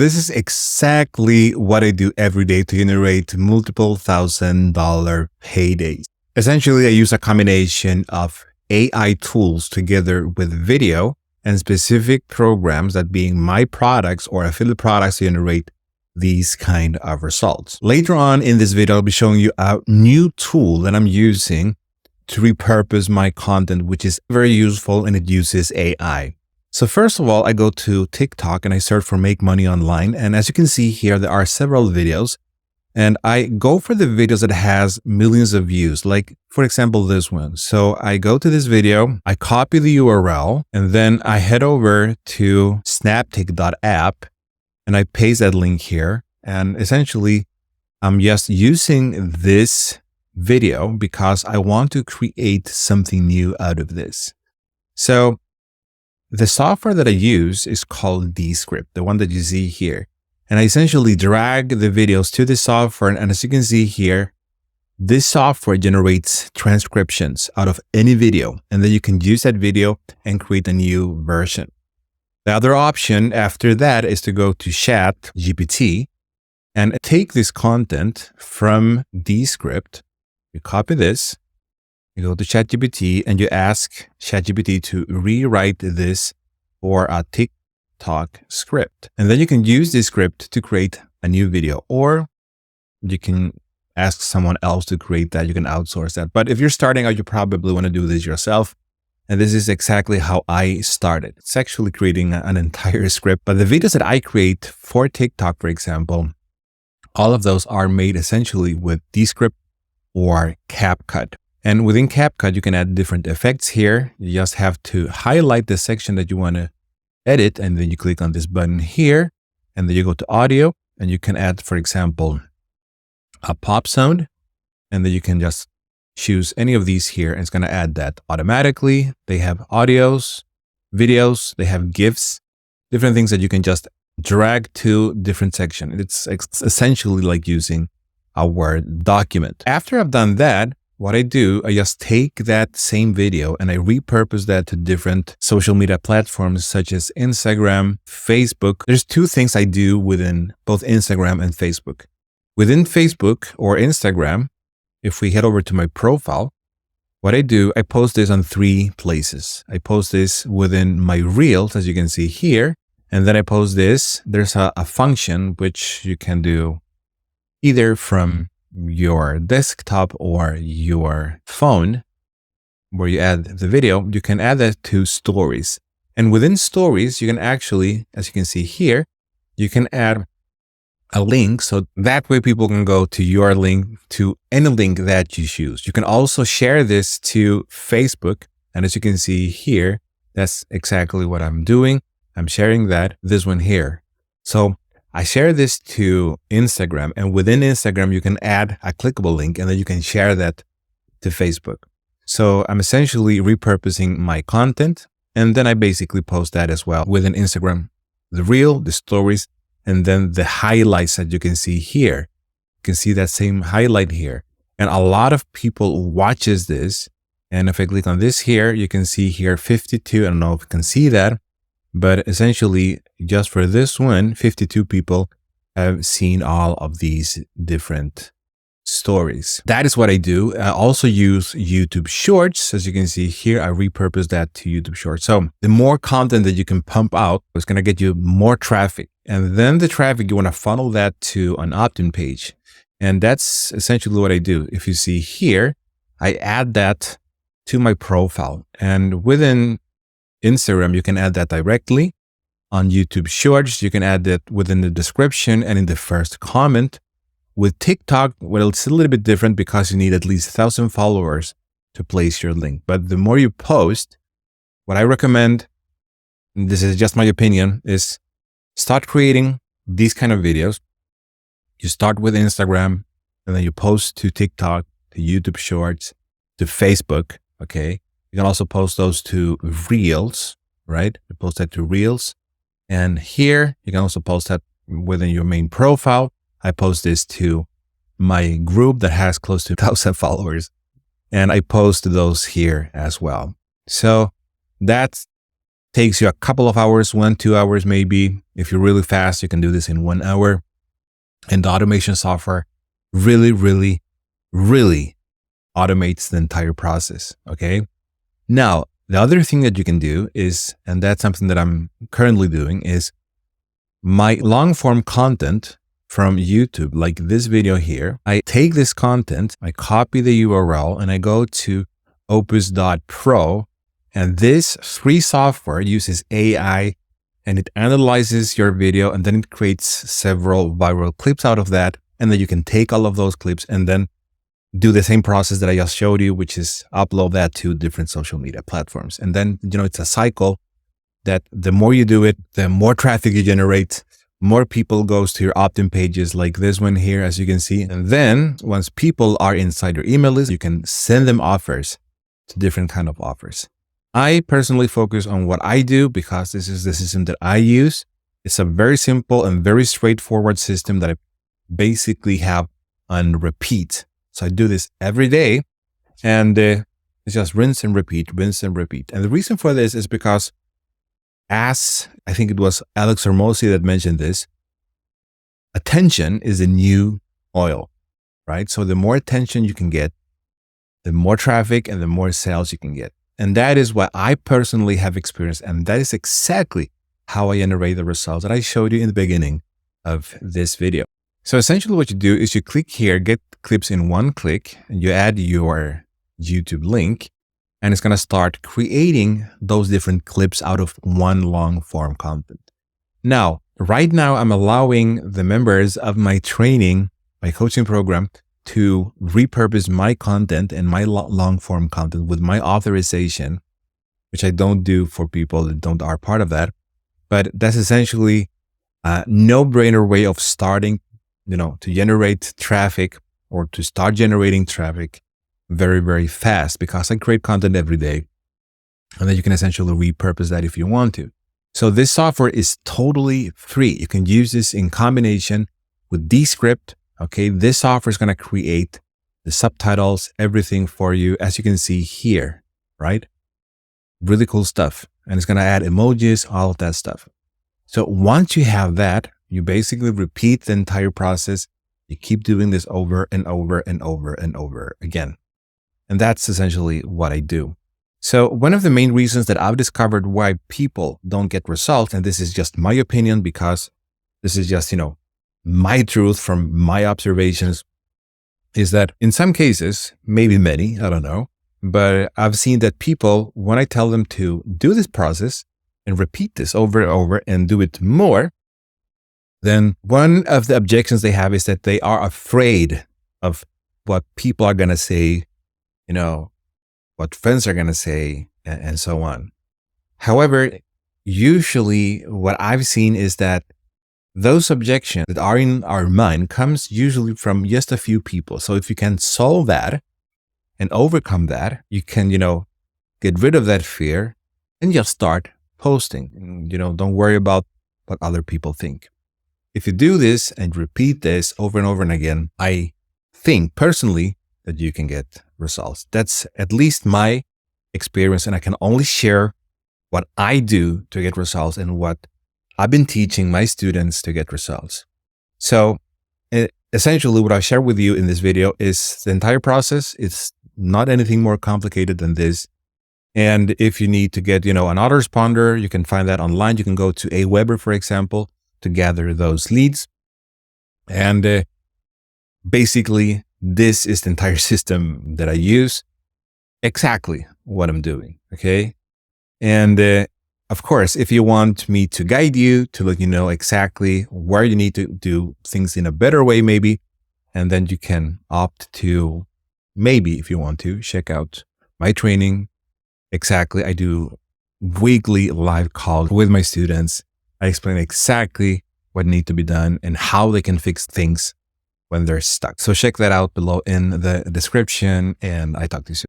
This is exactly what I do every day to generate multiple $1,000 paydays. Essentially, I use a combination of AI tools together with video and specific programs, that being my products or affiliate products, to generate these kind of results. Later on in this video, I'll be showing you a new tool that I'm using to repurpose my content, which is very useful, and it uses AI. So first of all, I go to TikTok and I search for Make Money Online. And as you can see here, there are several videos, and I go for the videos that has millions of views, like for example, this one. So I go to this video, I copy the URL, and then I head over to snaptik.app and I paste that link here. And essentially, I'm just using this video because I want to create something new out of this. So the software that I use is called Descript, the one that you see here. And I essentially drag the videos to the software. And as you can see here, this software generates transcriptions out of any video. And then you can use that video and create a new version. The other option after that is to go to ChatGPT and take this content from Descript. You copy this, you go to ChatGPT and you ask ChatGPT to rewrite this for a TikTok script. And then you can use this script to create a new video, or you can ask someone else to create that. You can outsource that. But if you're starting out, you probably want to do this yourself. And this is exactly how I started. It's actually creating an entire script. But the videos that I create for TikTok, for example, all of those are made essentially with Descript or CapCut. And within CapCut, you can add different effects here. You just have to highlight the section that you want to edit, and then you click on this button here, and then you go to audio, and you can add, for example, a pop sound, and then you can just choose any of these here, and it's going to add that automatically. They have audios, videos, they have GIFs, different things that you can just drag to different sections. It's essentially like using a Word document. After I've done that, what I do, I just take that same video and I repurpose that to different social media platforms such as Instagram, Facebook. There's two things I do within both Instagram and Facebook. Within Facebook or Instagram, if we head over to my profile, what I do, I post this on 3 places. I post this within my Reels, as you can see here, and then I post this. There's a function which you can do either from your desktop or your phone, where you add the video. You can add that to stories. And within stories, you can actually, as you can see here, you can add a link. So that way people can go to your link, to any link that you choose. You can also share this to Facebook. And as you can see here, that's exactly what I'm doing. I'm sharing this one here. So I share this to Instagram, and within Instagram, you can add a clickable link, and then you can share that to Facebook. So I'm essentially repurposing my content, and then I basically post that as well within Instagram, the reel, the stories, and then the highlights that you can see here. You can see that same highlight here. And a lot of people watches this. And if I click on this here, you can see here 52. I don't know if you can see that. But essentially, just for this one, 52 people have seen all of these different stories. That is what I do. I also use YouTube Shorts. As you can see here, I repurpose that to YouTube Shorts. So the more content that you can pump out, it's going to get you more traffic. And then the traffic, you want to funnel that to an opt-in page. And that's essentially what I do. If you see here, I add that to my profile. And within Instagram, you can add that directly. On YouTube Shorts, you can add that within the description and in the first comment. With TikTok, well, it's a little bit different because you need at least 1,000 followers to place your link. But the more you post, what I recommend, and this is just my opinion, is start creating these kind of videos. You start with Instagram, and then you post to TikTok, to YouTube Shorts, to Facebook, okay? You can also post those to Reels, right? You post that to Reels. And here, you can also post that within your main profile. I post this to my group that has close to 1,000 followers. And I post those here as well. So that's Takes you a couple of hours, 1-2 hours maybe. If you're really fast, you can do this in 1 hour. And the automation software really, really, really automates the entire process. Okay. Now, the other thing that you can do is, and that's something that I'm currently doing, is my long form content from YouTube, like this video here. I take this content, I copy the URL, and I go to opus.pro. And this free software uses AI, and it analyzes your video, and then it creates several viral clips out of that. And then you can take all of those clips and then do the same process that I just showed you, which is upload that to different social media platforms. And then, it's a cycle that the more you do it, the more traffic you generate, more people goes to your opt-in pages like this one here, as you can see. And then once people are inside your email list, you can send them offers to different kind of offers. I personally focus on what I do because this is the system that I use. It's a very simple and very straightforward system that I basically have on repeat. So I do this every day, and it's just rinse and repeat, rinse and repeat. And the reason for this is because, as I think it was Alex Hormozi that mentioned this, attention is the new oil, right? So the more attention you can get, the more traffic and the more sales you can get. And that is what I personally have experienced. And that is exactly how I generate the results that I showed you in the beginning of this video. So essentially what you do is you click here, get clips in one click, and you add your YouTube link, and it's going to start creating those different clips out of one long form content. Now, right now, I'm allowing the members of my training, my coaching program, to repurpose my content and my long form content with my authorization, which I don't do for people that are part of that. But that's essentially a no-brainer way of starting, to generate traffic or to start generating traffic very, very fast, because I create content every day. And then you can essentially repurpose that if you want to. So this software is totally free. You can use this in combination with Descript. Okay, this software is going to create the subtitles, everything for you, as you can see here, right? Really cool stuff. And it's going to add emojis, all of that stuff. So once you have that, you basically repeat the entire process. You keep doing this over and over and over and over again. And that's essentially what I do. So one of the main reasons that I've discovered why people don't get results, and this is just my opinion because this is just, my truth from my observations, is that in some cases, maybe many, I don't know, but I've seen that people, when I tell them to do this process and repeat this over and over and do it more, then one of the objections they have is that they are afraid of what people are going to say, what friends are going to say, and so on. However, usually what I've seen is that those objections that are in our mind comes usually from just a few people. So if you can solve that and overcome that, you can, get rid of that fear and just start posting. Don't worry about what other people think. If you do this and repeat this over and over and again, I think personally that you can get results. That's at least my experience, and I can only share what I do to get results and what I've been teaching my students to get results. So essentially what I share with you in this video is the entire process. It's not anything more complicated than this. And if you need to get, an autoresponder, you can find that online. You can go to Aweber, for example, to gather those leads. And basically, this is the entire system that I use. Exactly what I'm doing. Okay. And of course, if you want me to guide you, to let you know exactly where you need to do things in a better way, maybe, and then you can opt to, maybe if you want to, check out my training. Exactly. I do weekly live calls with my students. I explain exactly what needs to be done and how they can fix things when they're stuck. So check that out below in the description, and I talk to you soon.